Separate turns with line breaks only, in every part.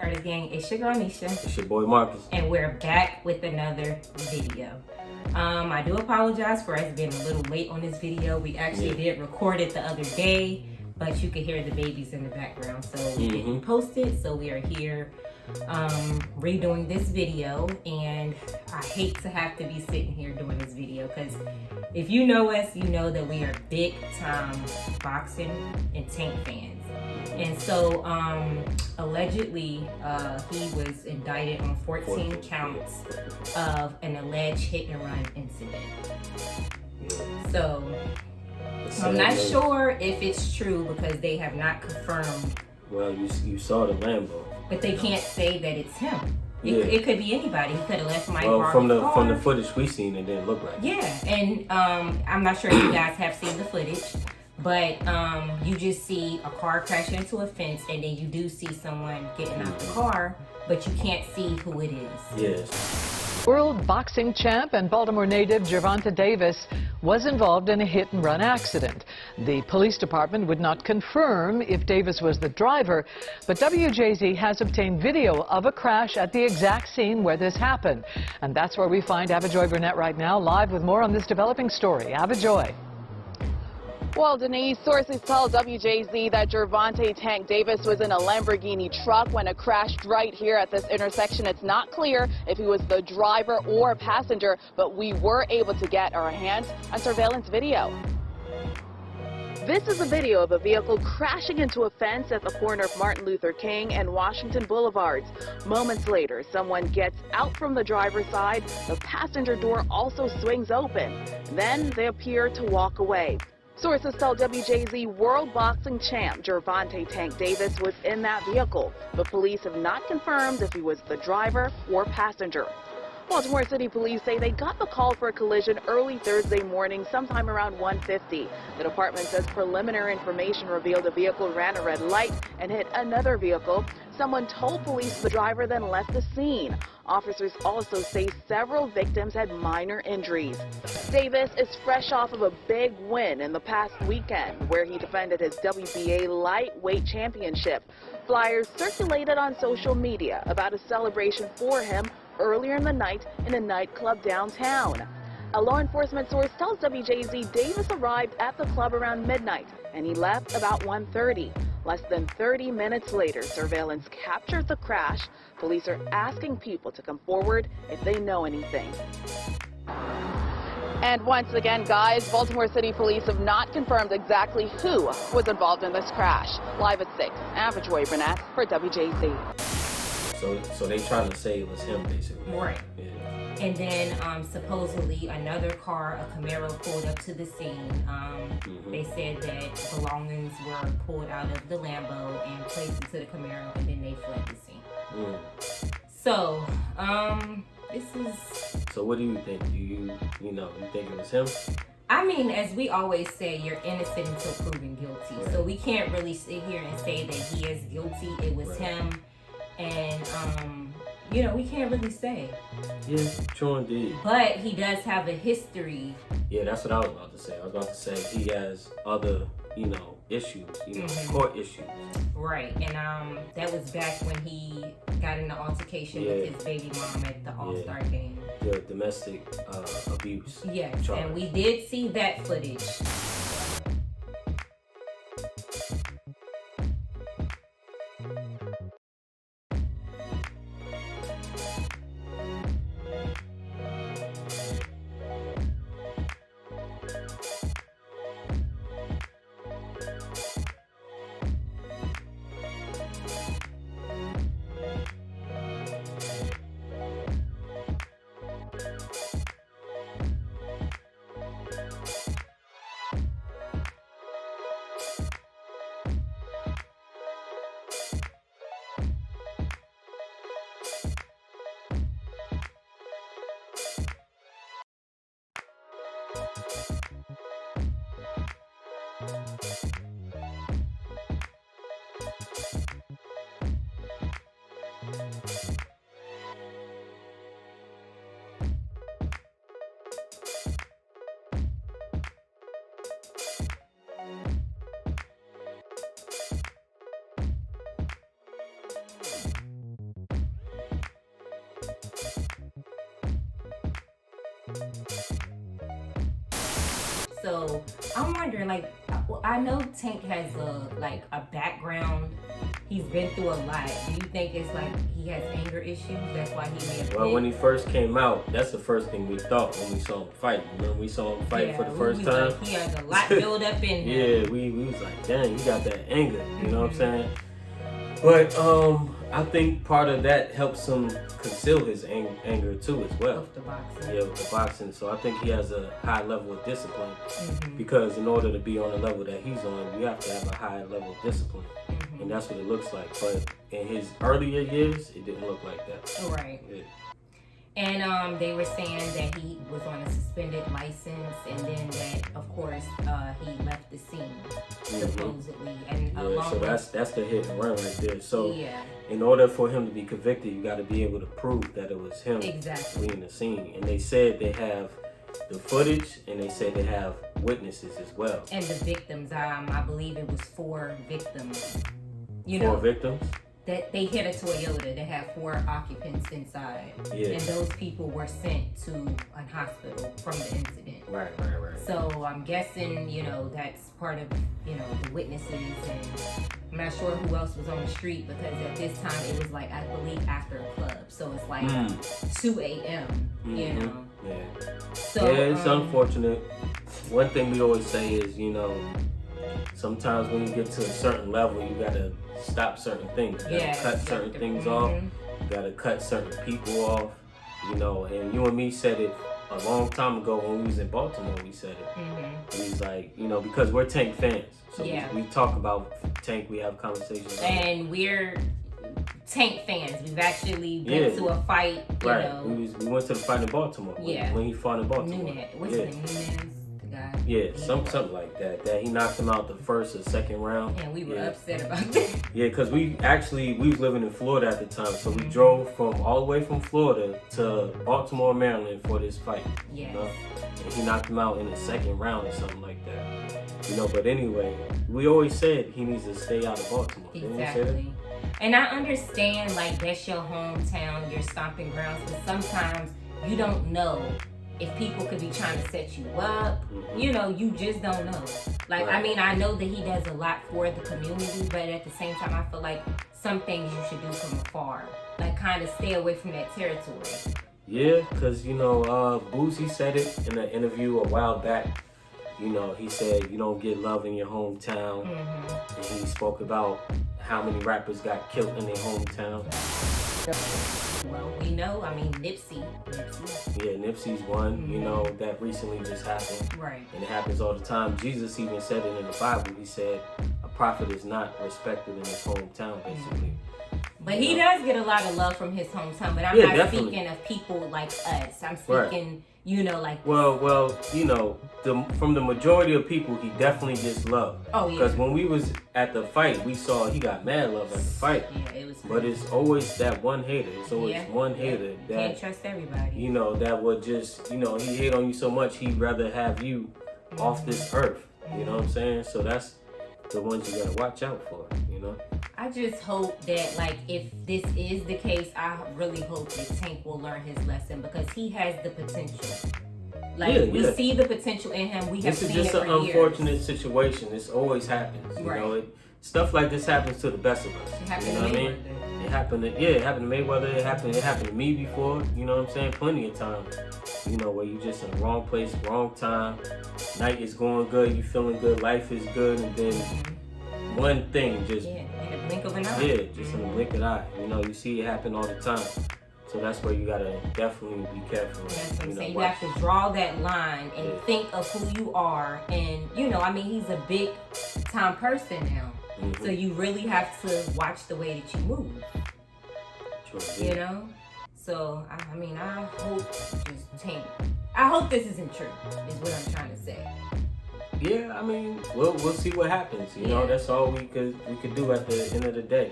Artis gang, it's your girl Nisha.
It's your boy Marcus.
And we're back with another video. I do apologize for us being a little late on this video. We actually did record it the other day, but you could hear the babies in the background, so we didn't post it. So we are here redoing this video, and I hate to have to be sitting here doing this video because if you know us, you know that we are big time boxing and tank fans. And so allegedly he was indicted on 14 counts of an alleged hit and run incident. So I'm not sure if it's true because they have not confirmed.
Well, you saw the Lambo,
but they can't say that it's him. It could be anybody. He could have left my car.
From the footage we seen, it didn't look like.
Yeah, and I'm not sure if you guys have seen the footage, but you just see a car crash into a fence, and then you do see someone getting out the car, but you can't see who it is.
Yes.
World boxing champ and Baltimore native Gervonta Davis was involved in a hit-and-run accident. The police department would not confirm if Davis was the driver, but WJZ has obtained video of a crash at the exact scene where this happened. And that's where we find Avajoy Burnett right now, live with more on this developing story. Avajoy.
Well, Denise, sources tell WJZ that Gervonta "Tank" Davis was in a Lamborghini truck when it crashed right here at this intersection. It's not clear if he was the driver or passenger, but we were able to get our hands on surveillance video. This is a video of a vehicle crashing into a fence at the corner of Martin Luther King and Washington Boulevards. Moments later, someone gets out from the driver's side. The passenger door also swings open. Then they appear to walk away. Sources tell WJZ world boxing champ Gervonta "Tank" Davis was in that vehicle, but police have not confirmed if he was the driver or passenger. Baltimore City Police say they got the call for a collision early Thursday morning, sometime around 1:50. The department says preliminary information revealed a vehicle ran a red light and hit another vehicle. Someone told police the driver then left the scene. Officers also say several victims had minor injuries. Davis is fresh off of a big win in the past weekend, where he defended his WBA lightweight championship. Flyers circulated on social media about a celebration for him earlier in the night in a nightclub downtown. A law enforcement source tells WJZ Davis arrived at the club around midnight and he left about 1:30. Less than 30 minutes later, surveillance captured the crash. Police are asking people to come forward if they know anything. And once again, guys, Baltimore City Police have not confirmed exactly who was involved in this crash. Live at 6, Avajoy Burnett for WJZ.
So they trying to say it was him, basically.
Right.
Yeah.
And then supposedly another car, a Camaro, pulled up to the scene. They said that belongings were pulled out of the Lambo and placed into the Camaro, and then they fled the scene. So, this is...
So what do you think? Do you think it was him?
I mean, as we always say, you're innocent until proven guilty. Right. So we can't really sit here and say that he is guilty. It was him. And, we can't really say.
Yeah, true indeed.
But he does have a history.
Yeah, that's what I was about to say. I was about to say he has other, issues, court issues.
Right, and that was back when he got in the altercation with his baby mom at the All-Star game.
The domestic abuse.
Yes,
charge.
And we did see that footage. So I'm wondering, like, I know Tank has a background. He's been through a lot. Do you think it's like he has anger issues? That's why he may have.
Well, when he first came out, that's the first thing we thought when we saw him fight. Remember, we saw him fight for the first time.
Like, he has a lot built up in him.
Yeah, we was like, dang, he got that anger. You know what I'm saying? But I think part of that helps him conceal his anger too as well.
With the boxing.
Yeah, with the boxing. So I think he has a high level of discipline because in order to be on the level that he's on, you have to have a high level of discipline. And that's what it looks like. But in his earlier years, it didn't look like that.
Right.
Yeah.
And they were saying that he was on a suspended license, and then that, of course, he left the scene, supposedly. And
So that's the hit and run right there. So
yeah.
in order for him to be convicted, you got to be able to prove that it was him
Exactly.
fleeing the scene. And they said they have the footage, and they said they have witnesses as well.
And the victims, I believe it was 4 victims. You
4
know,
victims?
that they hit a Toyota that had 4 occupants inside.
Yeah.
And those people were sent to a hospital from the incident.
Right.
So I'm guessing, that's part of, the witnesses, and I'm not sure who else was on the street because at this time it was like, I believe after a club. So it's like 2 a.m., you know.
Yeah.
So,
yeah, it's unfortunate. One thing we always say is, sometimes when you get to a certain level, you gotta stop certain things. You gotta cut certain things off. You gotta cut certain people off. And you and me said it a long time ago when we was in Baltimore. We said it. We was like, because we're Tank fans. So we talk about Tank. We have conversations.
And we're Tank fans. We've actually been to a fight. You know.
We went to the fight in Baltimore. When he fought in Baltimore.
What's his name? Nunez? Guy.
Yeah, something like that. That he knocked him out the first or second round.
And we were upset about that.
Yeah, because we was living in Florida at the time, so we drove all the way from Florida to Baltimore, Maryland for this fight.
Yeah.
And he knocked him out in the second round or something like that. But anyway, we always said he needs to stay out of Baltimore.
Exactly. And I understand, like, that's your hometown, your stomping grounds, but sometimes you don't know if people could be trying to set you up. You just don't know. Like, I mean, I know that he does a lot for the community, but at the same time, I feel like some things you should do from afar. Like, kind of stay away from that territory.
Yeah, because, Boosie said it in an interview a while back. He said, you don't get love in your hometown. And he spoke about how many rappers got killed in their hometown.
Well, we know, Nipsey.
Yeah, Nipsey's one, that recently just happened.
Right.
And it happens all the time. Jesus even said it in the Bible. He said, a prophet is not respected in his hometown, basically.
But he does get a lot of love from his hometown, but I'm not
definitely
speaking of people like us. I'm speaking, like...
Well, from the majority of people, he definitely gets love.
Oh, yeah.
Because when we was at the fight, we saw he got mad love at the fight.
Yeah, it was...
But it's always that one hater. It's always one hater that...
Can't trust everybody.
That would just, he hate on you so much, he'd rather have you off this earth. You know what I'm saying? So that's the ones you gotta watch out for,
I just hope that, like, if this is the case, I really hope that Tank will learn his lesson because he has the potential. Like, we see the potential in him. We have seen it for years. This is just an unfortunate
situation. This always happens. Stuff like this happens to the best of us.
It happened to Mayweather.
It happened to Mayweather. It happened to me before. You know what I'm saying? Plenty of times. Where you just in the wrong place, wrong time. Night is going good. You feeling good. Life is good, and then one thing just.
In the blink of an eye.
Yeah, just in the blink of an eye. You see it happen all the time. So that's where you gotta definitely be careful.
That's what I'm saying. You have to draw that line and think of who you are. And, he's a big time person now. So you really have to watch the way that you move.
True,
So, I hope I hope this isn't true, is what I'm trying to say.
Yeah, we'll see what happens. That's all we could do at the end of the day.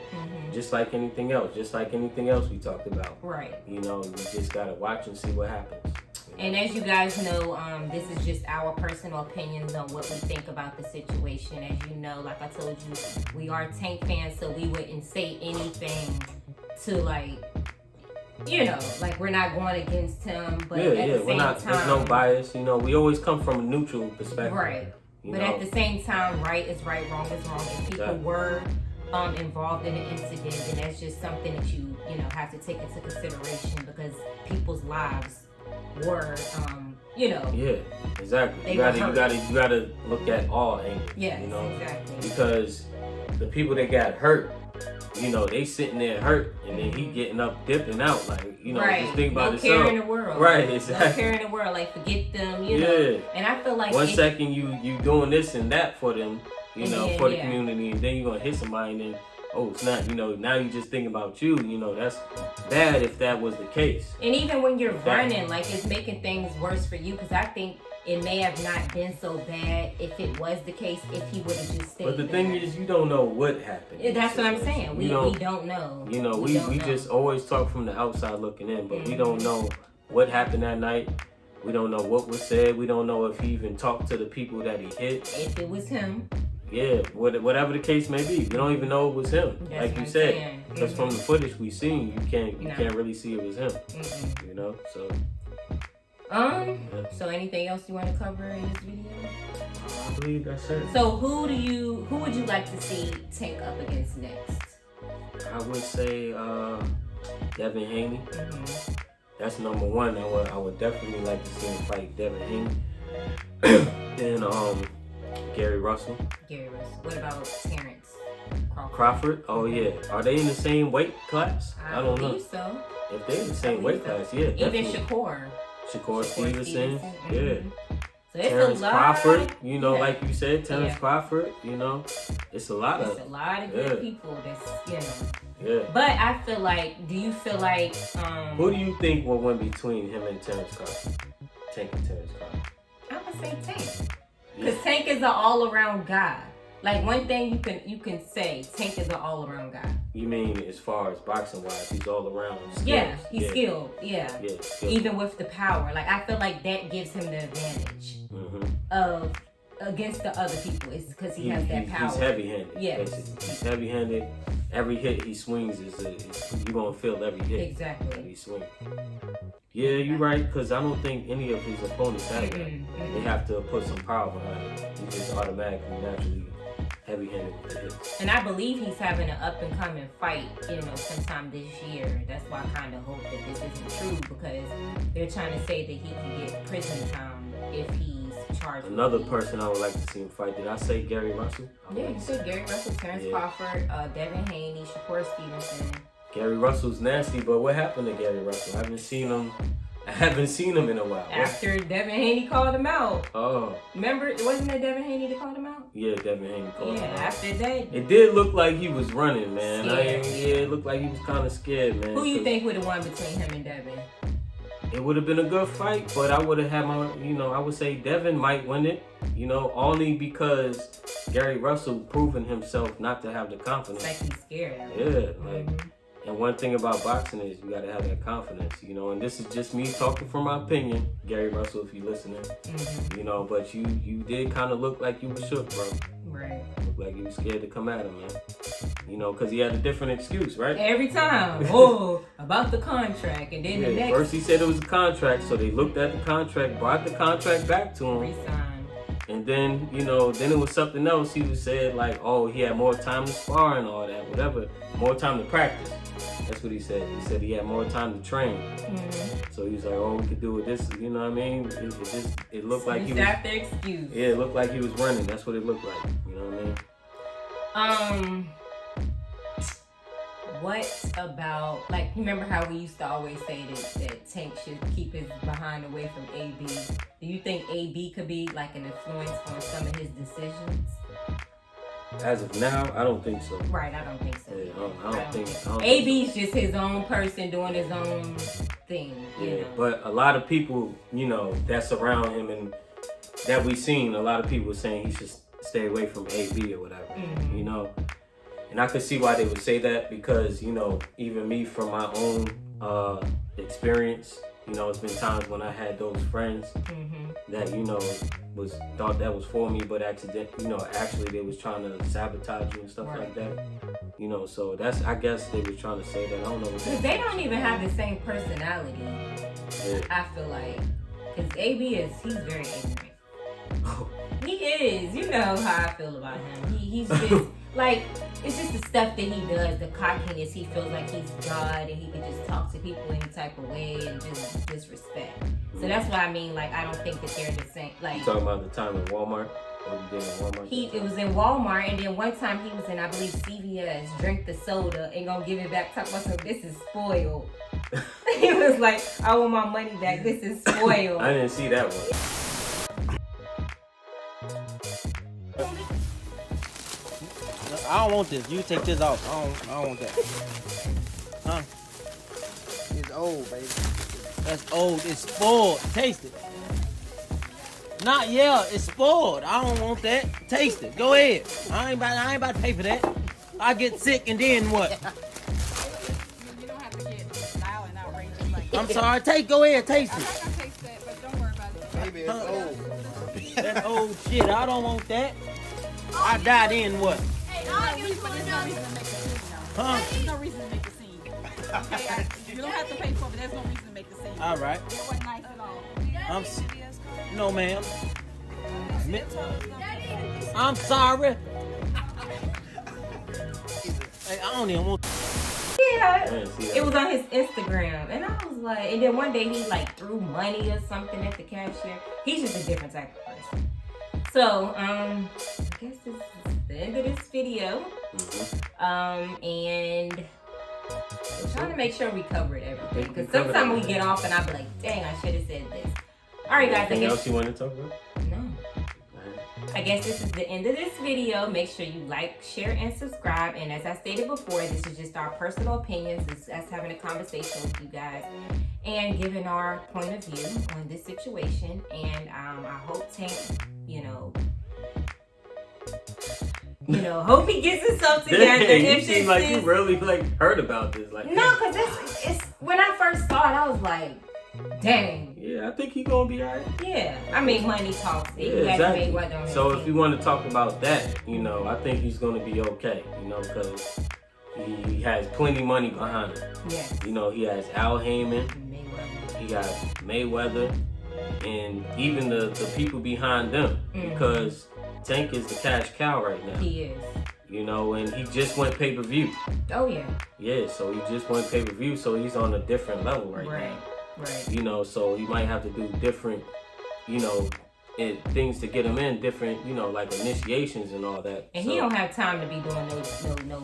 Just like anything else we talked about.
Right.
We just gotta watch and see what happens.
And as you guys know, this is just our personal opinions on what we think about the situation. As you know, like I told you, we are Tank fans, so we wouldn't say anything to, like, you know, like we're not going against him, but
at the same time, there's no bias. You know, we always come from a neutral perspective.
Right. But at the same time, right is right, wrong is wrong. If people were involved in an incident, then that's just something that you know, have to take into consideration because people's lives were, you know.
Yeah, exactly. You gotta look at all angles. Yeah, you know,
exactly.
Because the people that got hurt, you know, they sitting there hurt, and then he getting up, dipping out, like, you know, just think about
himself. No care in the world.
Right, exactly.
No care in the world, like forget them, you know. And I feel like
one second you doing this and that for them, you know, for the community, and then you're gonna hit somebody, and then it's not, you know, now you just thinking about you, you know, that's bad if that was the case.
And even when you're running, like, it's making things worse for you, because I think it may have not been so bad if it was the case, if he would have just stayed.
But the thing is, you don't know what happened.
That's what I'm saying. We don't know.
You know, we just always talk from the outside looking in, but we don't know what happened that night. We don't know what was said. We don't know if he even talked to the people that he hit.
If it was him.
Yeah, whatever the case may be, we don't even know it was him.
That's
like you said, because from the footage we seen, you can't really see it was him. You know, so.
So anything else you want to cover in this video?
I believe that's it.
So who would you like to see Tank up against next?
I would say Devin Haney. That's number one. I would definitely like to see him fight Devin Haney. Then Gary Russell.
What about Terrence
Crawford? Oh yeah. Are they in the same weight class?
I don't know. So.
If they're in the same weight class, yeah, definitely.
Even
Shakur Stevenson. Yeah.
So it's
Terrence
a lot.
Crawford, you know, like you said, Terrence Crawford, you know, it's a lot of
good people that's, you know.
Yeah.
But I feel like, do you feel like
who do you think will win between him and Terrence Crawford? Tank and Terrence Crawford.
I would say Tank. Because Tank is an all-around guy. Like, one thing you can say, Tank is an all-around guy.
You mean as far as boxing-wise, he's all around skilled?
Yeah, he's skilled. Yeah.
Skilled.
Even with the power. Like, I feel like that gives him the advantage of against the other people. It's because he has that power.
He's heavy-handed.
Yeah.
He's heavy-handed. Every hit he swings you're going to feel every hit.
Exactly.
That he swings. Yeah, you're right, because I don't think any of his opponents have that. They have to put some power behind it. He's just automatically, naturally heavy-handed with the hits.
And I believe he's having an up-and-coming fight, you know, sometime this year. That's why I kind of hope that this isn't true, because they're trying to say that he can get prison time if he's charged.
Another person I would like to see him fight. Did I say Gary Russell?
Yeah, you said Gary Russell, Terrence Crawford, Devin Haney, Shakur Stevenson.
Gary Russell's nasty, but what happened to Gary Russell? I haven't seen him in a while.
After Devin Haney called him out.
Oh.
Remember, wasn't it Devin Haney that called him out?
Yeah, Devin Haney called him out.
After that.
It did look like he was running, man. It looked like he was kind of scared, man.
Who you think would have won between him and Devin?
It would have been a good fight, but I would have had I would say Devin might win it, you know, only because Gary Russell proven himself not to have the confidence.
Like he's scared.
Yeah, like. And one thing about boxing is you gotta have that confidence, you know. And this is just me talking from my opinion, Gary Russell, if you're listening, you know. But you did kind of look like you were shook, bro.
Right.
Looked like you were scared to come at him, man. You know, because he had a different excuse, right?
Every time. About the contract, and then the next.
First he said it was a contract, so they looked at the contract, brought the contract back to him.
Resigned.
And then, you know, then it was something else. He was said like, oh, he had more time to spar and all that, whatever, more time to practice. That's what he said. He said he had more time to train. So he was like, oh, we could do with this. You know what I mean? It looked like he was.
That's their excuse.
Yeah, it looked like he was running. That's what it looked like. You know what I mean?
What about, like, remember how we used to always say that Tank should keep his behind away from AB? Do you think AB could be like an influence on some of his decisions?
As of now, I don't think so.
Right, I don't think so.
Yeah, I don't think
AB's just his own person doing his own thing. You know?
But a lot of people, you know, that's around him and that we seen, a lot of people saying he should stay away from AB or whatever, you know. And I could see why they would say that because, you know, even me from my own experience, you know, it's been times when I had those friends that, you know, thought that was for me, but actually they was trying to sabotage you and stuff like that. You know, so I guess they was trying to say that. I don't know what
they don't even have the same personality. Yeah. I feel like, because AB he's very ignorant. He is. You know how I feel about him. He's just like, it's just the stuff that he does, the cockiness. He feels like he's God and he can just talk to people any type of way and just disrespect. So that's what I mean. Like, I don't think that they're the same. Like,
you talking about the time in Walmart? Or you did in Walmart?
It was in Walmart, and then one time he was in, I believe, CVS, drink the soda and gonna give it back. Talk about something. This is spoiled. He was like, I want my money back. This is spoiled.
I didn't see that one.
I don't want this. You take this off. I don't want that. Huh? It's old, baby. That's old. It's spoiled. Taste it. Not it's spoiled. I don't want that. Taste it. Go ahead. I ain't about to pay for that. I get sick and then what?
You don't have to get loud and outrageous like that.
I'm sorry. Go ahead. Taste it.
I'm not gonna taste that, but don't worry about it.
Baby, it's old. That's old shit. I don't want that. I die then what?
There's no reason to make a scene,
Huh?
There's no reason to make a scene. Okay, you don't have to pay for it, but there's no reason to make a scene.
All right.
It wasn't nice at all.
No, ma'am. I'm sorry. Hey, I don't even want.
Yeah, it was on his Instagram, and I was like, and then one day he like threw money or something at the cashier. He's just a different type of person. So, I guess this is the end of this video. And I'm trying to make sure we covered everything, because sometimes we get off and I'll be like, dang, I should have said this. All right, guys.
Anything else you want to talk about?
No. I guess this is the end of this video. Make sure you like, share, and subscribe. And as I stated before, this is just our personal opinions. It's us having a conversation with you guys and giving our point of view on this situation. And I hope Tank, hope he gets himself together.
You seem like you really heard about this.
No, because it's when I first saw it, I was like, dang.
Yeah, I think he's gonna be alright.
Yeah, I mean, money talks.
Yeah, exactly. So if you want to talk about that, I think he's gonna be okay. Because he has plenty of money behind him.
Yes.
He has Al Heyman. He got Mayweather, and even the people behind them. Because Tank is the cash cow right now.
He is.
And he just went pay-per-view.
Oh yeah.
Yeah, so he just went pay-per-view, so he's on a different level right now.
Right.
So he might have to do different, things to get him in, different, like initiations and all that.
And he don't have time to be doing no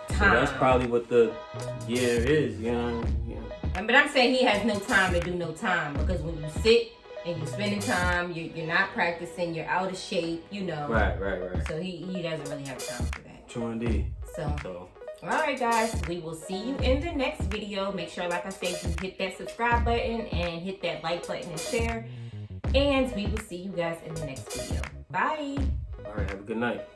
time.
So that's probably what the year is,
But I'm saying he has no time to do no time, because when you sit and you're spending time, you're not practicing, you're out of shape,
Right.
So he doesn't really have time for that.
True indeed.
So. Alright guys, we will see you in the next video. Make sure, like I said, you hit that subscribe button and hit that like button and share. And we will see you guys in the next video. Bye.
Alright, have a good night.